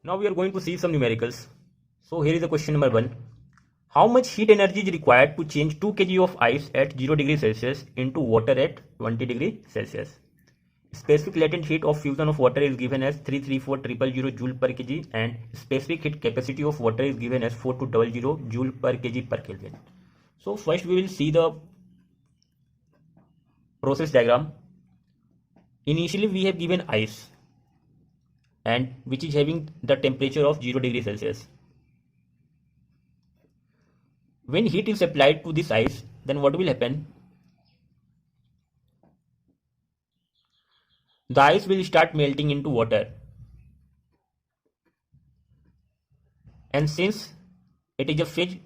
Now we are going to see some numericals. So here is the question number 1. How much heat energy is required to change 2 kg of ice at 0 degree Celsius into water at 20 degree Celsius? Specific latent heat of fusion of water is given as 334,000 joule per kg and specific heat capacity of water is given as 4200 joule per kg per Kelvin. So first we will see the process diagram. Initially we have given ice and which is having the temperature of 0 degree Celsius. When heat is applied to this ice, then what will happen? The ice will start melting into water. And since it is a phase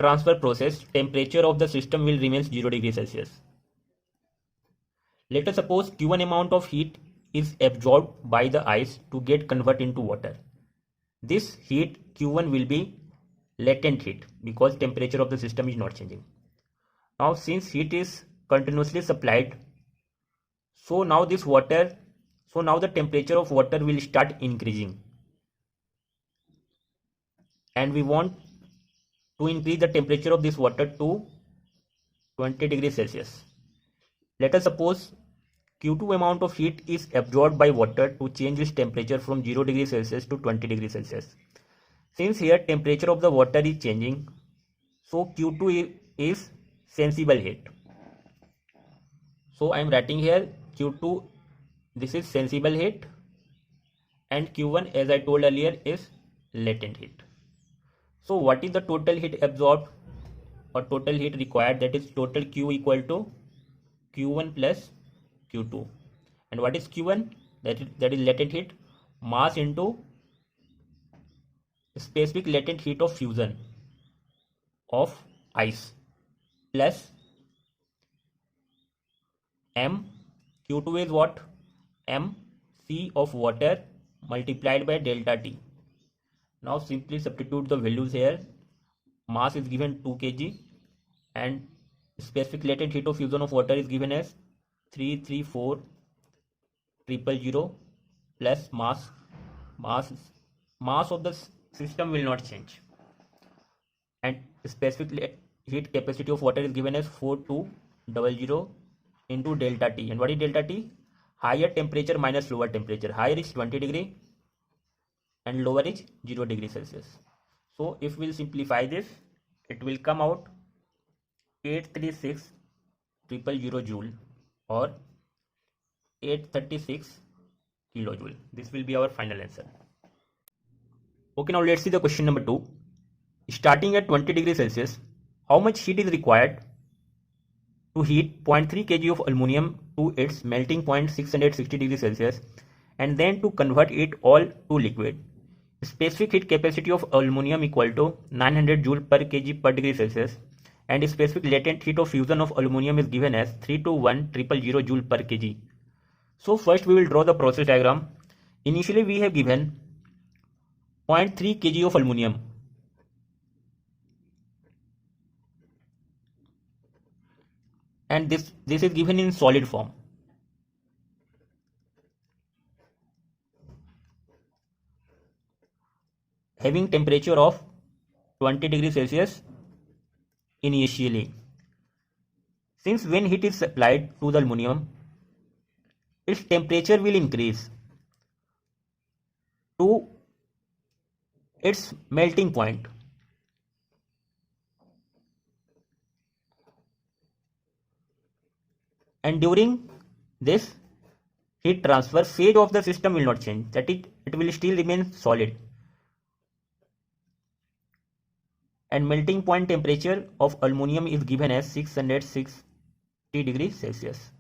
transfer process, temperature of the system will remain 0 degree Celsius. Let us suppose Q1 amount of heat is absorbed by the ice to get converted into water. This heat Q1 will be latent heat because temperature of the system is not changing. Now since heat is continuously supplied, so now the temperature of water will start increasing, and we want to increase the temperature of this water to 20 degrees Celsius. Let us suppose Q2 amount of heat is absorbed by water to change its temperature from 0 degrees Celsius to 20 degrees Celsius. Since here temperature of the water is changing, so Q2 is sensible heat. So I am writing here Q2, this is sensible heat, and Q1, as I told earlier, is latent heat. So what is the total heat absorbed or total heat required? That is total Q equal to Q1 plus Q2. And what is Q1? That is latent heat, mass into specific latent heat of fusion of ice, plus M. Q2 is what? M C of water multiplied by delta T. Now simply substitute the values here. Mass is given 2 kg and specific latent heat of fusion of water is given as 334,000 plus mass of the system will not change, and specific heat capacity of water is given as 4200 into delta T. And what is delta T? Higher temperature minus lower temperature. Higher is 20 degree and lower is 0 degree Celsius. So if we'll simplify this, it will come out 836,000 joule or 836 kilojoule. This will be our final answer. Okay, now let's see the question number 2. Starting at 20 degrees Celsius, how much heat is required to heat 0.3 kg of aluminum to its melting point 660 degrees Celsius and then to convert it all to liquid? Specific heat capacity of aluminum equal to 900 joule per kg per degree Celsius, and specific latent heat of fusion of aluminum is given as 321,000 joule per kg. So first we will draw the process diagram. Initially we have given 0.3 kg of aluminum, and this is given in solid form. Having temperature of 20 degrees Celsius initially. Since when heat is applied to the aluminum, its temperature will increase to its melting point. And during this heat transfer, phase of the system will not change, that is, it will still remain solid. And melting point temperature of aluminum is given as 660 degrees Celsius.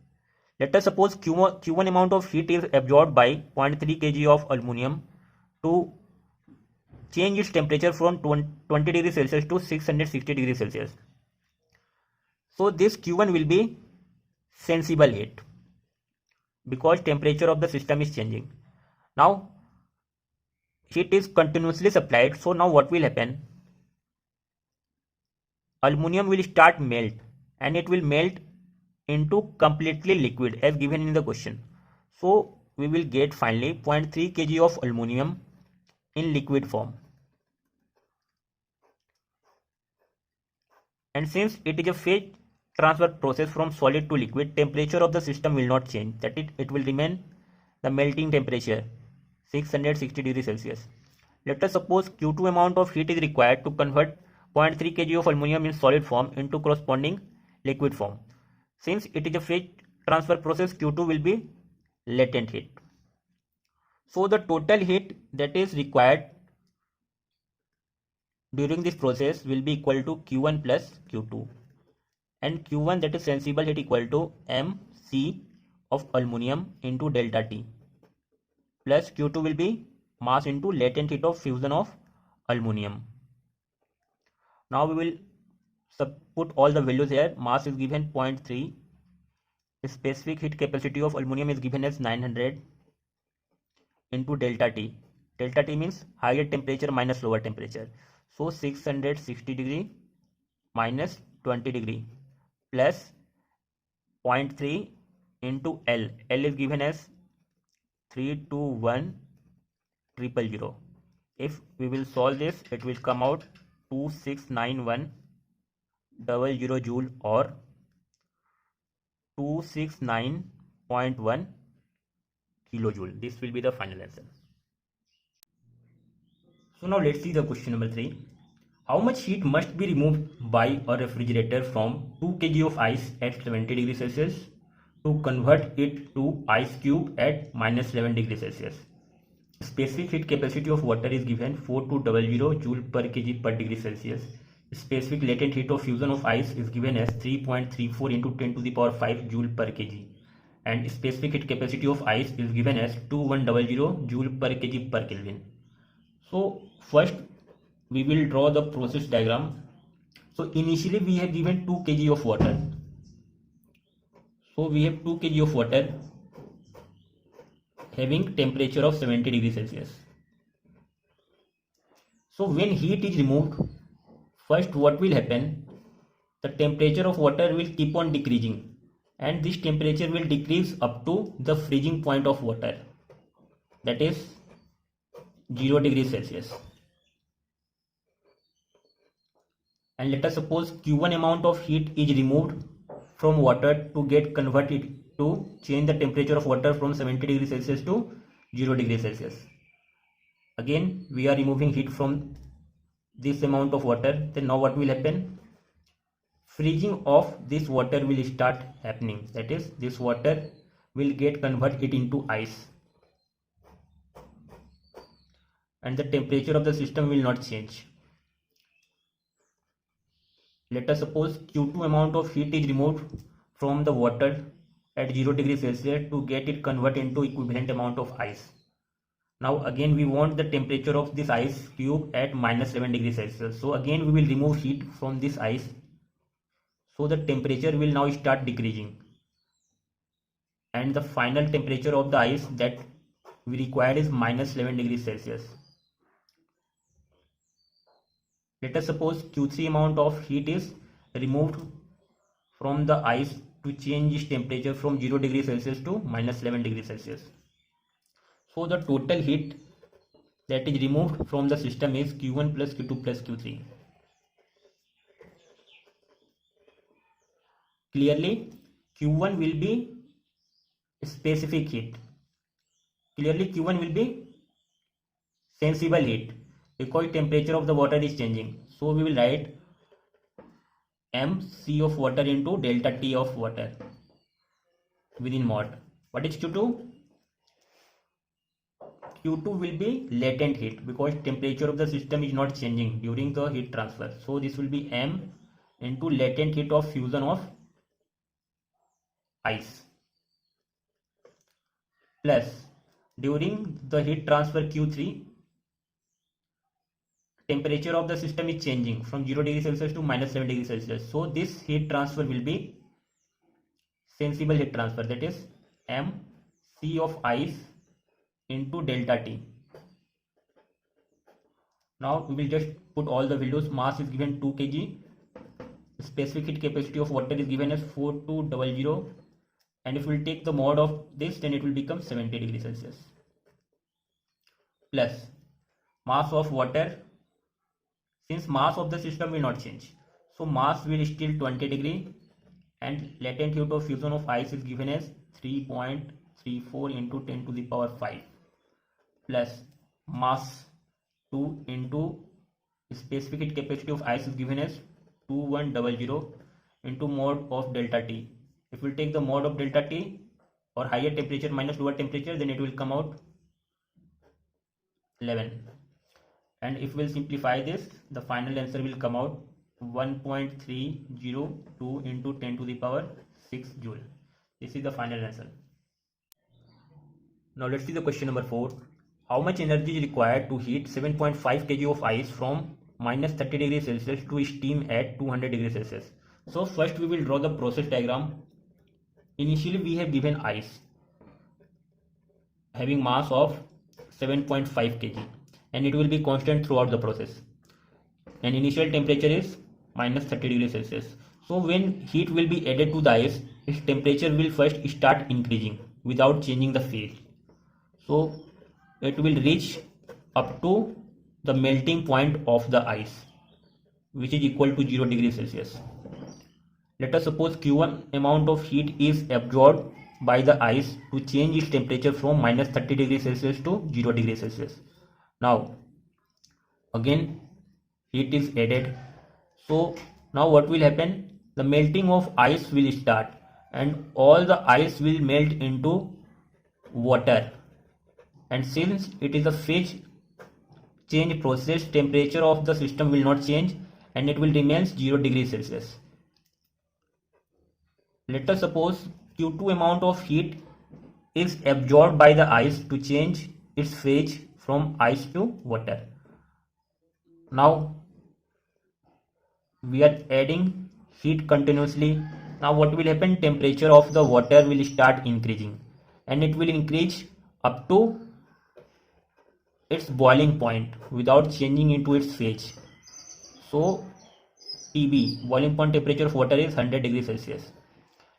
Let us suppose Q1 amount of heat is absorbed by 0.3 kg of aluminum to change its temperature from 20 degrees Celsius to 660 degrees Celsius. So this Q1 will be sensible heat because temperature of the system is changing. Now heat is continuously supplied, so now what will happen? Aluminum will start melt and it will melt into completely liquid as given in the question. So we will get finally 0.3 kg of aluminum in liquid form. And since it is a phase transfer process from solid to liquid, temperature of the system will not change. That it will remain the melting temperature 660 degrees Celsius. Let us suppose Q2 amount of heat is required to convert 0.3 kg of aluminum in solid form into corresponding liquid form. Since it is a phase transfer process, Q2 will be latent heat. So the total heat that is required during this process will be equal to Q1 plus Q2, and Q1, that is sensible heat, equal to mc of aluminum into delta T, plus Q2 will be mass into latent heat of fusion of aluminum. Now we will put all the values here. Mass is given 0.3, specific heat capacity of aluminum is given as 900 into delta T. Delta T means higher temperature minus lower temperature. So 660 degree minus 20 degree plus 0.3 into L. L is given as 321,000. If we will solve this, it will come out 269100 joule or 269.1 kilojoule. This will be the final answer. So now let's see the question number 3. How much heat must be removed by a refrigerator from 2 kg of ice at 70 degrees Celsius to convert it to ice cube at minus 11 degrees Celsius? Specific heat capacity of water is given 4200 joule per kg per degree Celsius. Specific latent heat of fusion of ice is given as 3.34 into 10 to the power 5 joule per kg. And specific heat capacity of ice is given as 2100 joule per kg per Kelvin. So first we will draw the process diagram. So initially we have given 2 kg of water. So we have 2 kg of water having temperature of 70 degrees Celsius. So when heat is removed, first what will happen? The temperature of water will keep on decreasing, and this temperature will decrease up to the freezing point of water, that is 0 degrees Celsius. And let us suppose Q1 amount of heat is removed from water to get converted to change the temperature of water from 70 degrees Celsius to 0 degrees Celsius. Again we are removing heat from this amount of water. Then now what will happen? Freezing of this water will start happening, that is this water will get converted into ice, and the temperature of the system will not change. Let us suppose Q2 amount of heat is removed from the water at 0 degrees Celsius to get it converted into equivalent amount of ice. Now again we want the temperature of this ice cube at minus 7 degrees Celsius. So again we will remove heat from this ice. So the temperature will now start decreasing, and the final temperature of the ice that we require is minus 11 degrees Celsius. Let us suppose Q3 amount of heat is removed from the ice to change its temperature from 0 degrees Celsius to minus 11 degrees Celsius. So the total heat that is removed from the system is Q1 plus Q2 plus Q3. Clearly Q1 will be specific heat. Clearly Q1 will be sensible heat because temperature of the water is changing. So we will write mc of water into delta T of water within mod. What is Q2? Q2 will be latent heat because temperature of the system is not changing during the heat transfer. So this will be m into latent heat of fusion of ice plus during the heat transfer Q3 temperature of the system is changing from 0 degrees Celsius to minus 7 degrees Celsius. So this heat transfer will be sensible heat transfer, that is mc of ice into delta T. Now we will just put all the values. Mass is given 2 kg, specific heat capacity of water is given as 4200, and if we will take the mod of this, then it will become 70 degrees Celsius plus mass of water, since mass of the system will not change, so mass will still 20 degree, and latent heat of fusion of ice is given as 3.34 into 10 to the power 5 plus mass 2 into specific heat capacity of ice is given as 2100 into mode of delta T. If we take the mode of delta T or higher temperature minus lower temperature, then it will come out 11. And if we'll simplify this, the final answer will come out 1.302 into 10 to the power 6 joule. This is the final answer. Now let's see the question number 4. How much energy is required to heat 7.5 kg of ice from minus 30 degrees Celsius to steam at 200 degrees Celsius? So first we will draw the process diagram. Initially we have given ice having mass of 7.5 kg and it will be constant throughout the process, and initial temperature is minus 30 degrees Celsius. So when heat will be added to the ice, its temperature will first start increasing without changing the phase. So it will reach up to the melting point of the ice, which is equal to 0 degrees Celsius. Let us suppose Q1 amount of heat is absorbed by the ice to change its temperature from minus 30 degrees Celsius to 0 degrees Celsius. Now again heat is added. So now what will happen? The melting of ice will start and all the ice will melt into water. And since it is a phase change process, temperature of the system will not change and it will remain 0 degrees Celsius. Let us suppose Q2 amount of heat is absorbed by the ice to change its phase from ice to water. Now we are adding heat continuously. Now what will happen? Temperature of the water will start increasing and it will increase up to its boiling point without changing into its phase. So TB, boiling point temperature of water, is 100 degrees Celsius.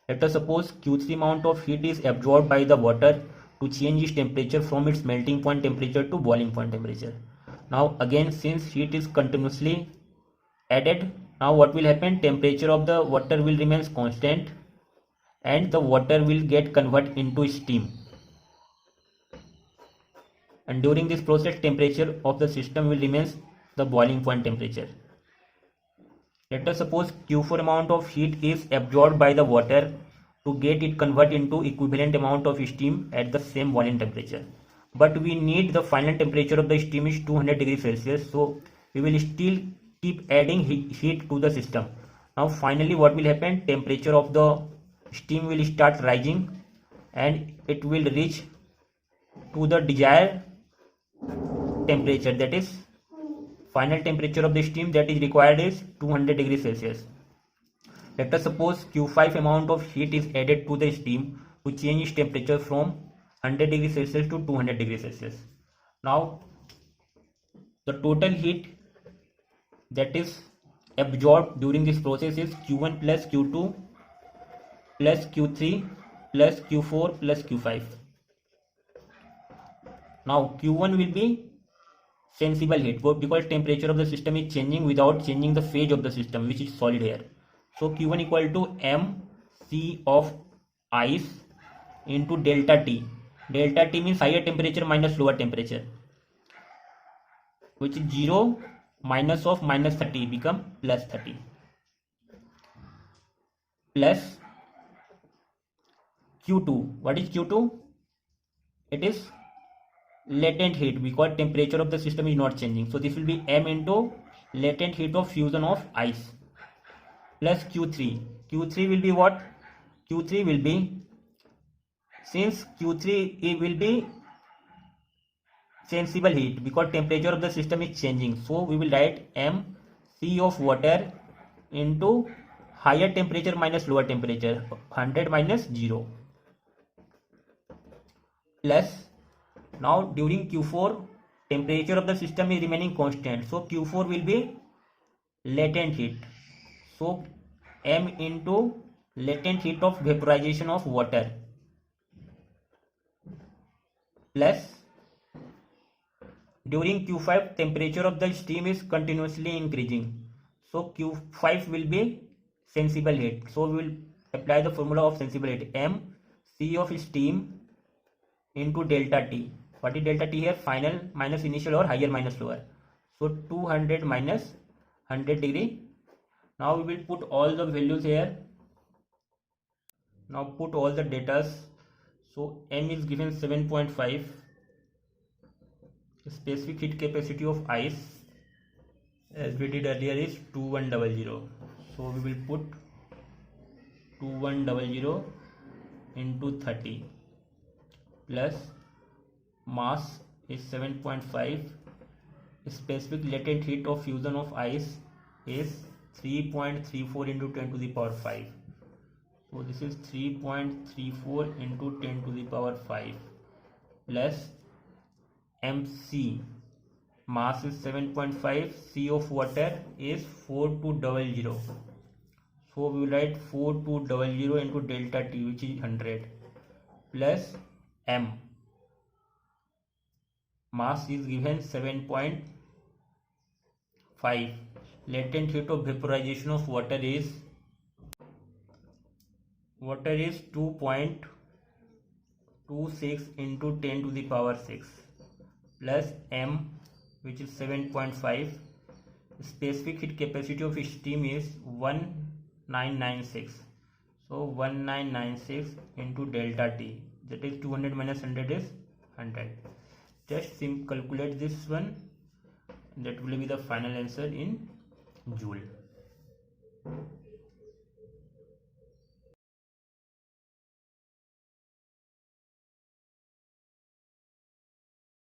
Let us suppose Q3 amount of heat is absorbed by the water to change its temperature from its melting point temperature to boiling point temperature. Now again, since heat is continuously added, now what will happen? Temperature of the water will remain constant and the water will get converted into steam. And during this process, temperature of the system will remain the boiling point temperature. Let us suppose Q4 amount of heat is absorbed by the water to get it converted into equivalent amount of steam at the same boiling temperature. But we need the final temperature of the steam is 200 degrees Celsius. So we will still keep adding heat to the system. Now finally what will happen? Temperature of the steam will start rising and it will reach to the desired temperature, that is final temperature of the steam that is required is 200 degrees Celsius. Let us suppose Q5 amount of heat is added to the steam to change its temperature from 100 degrees Celsius to 200 degrees Celsius. Now the total heat that is absorbed during this process is Q1 plus Q2 plus Q3 plus Q4 plus Q5. Now Q1 will be sensible heat because temperature of the system is changing without changing the phase of the system, which is solid here. So Q1 equal to MC of ice into delta T. Delta T means higher temperature minus lower temperature, which is 0 minus of minus 30 become plus 30 plus Q2. What is Q2? It is latent heat because temperature of the system is not changing. So this will be M into latent heat of fusion of ice plus Q3. Q3 will be what? Q3 will be, since Q3 it will be sensible heat because temperature of the system is changing. So we will write M C of water into higher temperature minus lower temperature, 100 minus 0 plus. Now during Q4 temperature of the system is remaining constant, so Q4 will be latent heat. So M into latent heat of vaporization of water plus during Q5 temperature of the steam is continuously increasing, so Q5 will be sensible heat. So we will apply the formula of sensible heat, m C of steam into delta T. What is delta T here? Final minus initial or higher minus lower. So 200 minus 100 degree. Now we will put all the values here. Now put all the datas. So m is given 7.5. Specific heat capacity of ice, as we did earlier, is 2100. So we will put 2100 into 30 plus mass is 7.5. Specific latent heat of fusion of ice is 3.34 into 10 to the power 5. So this is 3.34 into 10 to the power 5 plus mc, mass is 7.5, c of water is 4200. So we will write 4200 into delta T, which is 100, plus m, mass is given 7.5. Latent heat of vaporization of water is 2.26 into 10 to the power 6 plus m, which is 7.5. Specific heat capacity of steam is 1996. So 1996 into delta T, that is 200 minus 100 is 100. Just calculate this one, that will be the final answer in joule.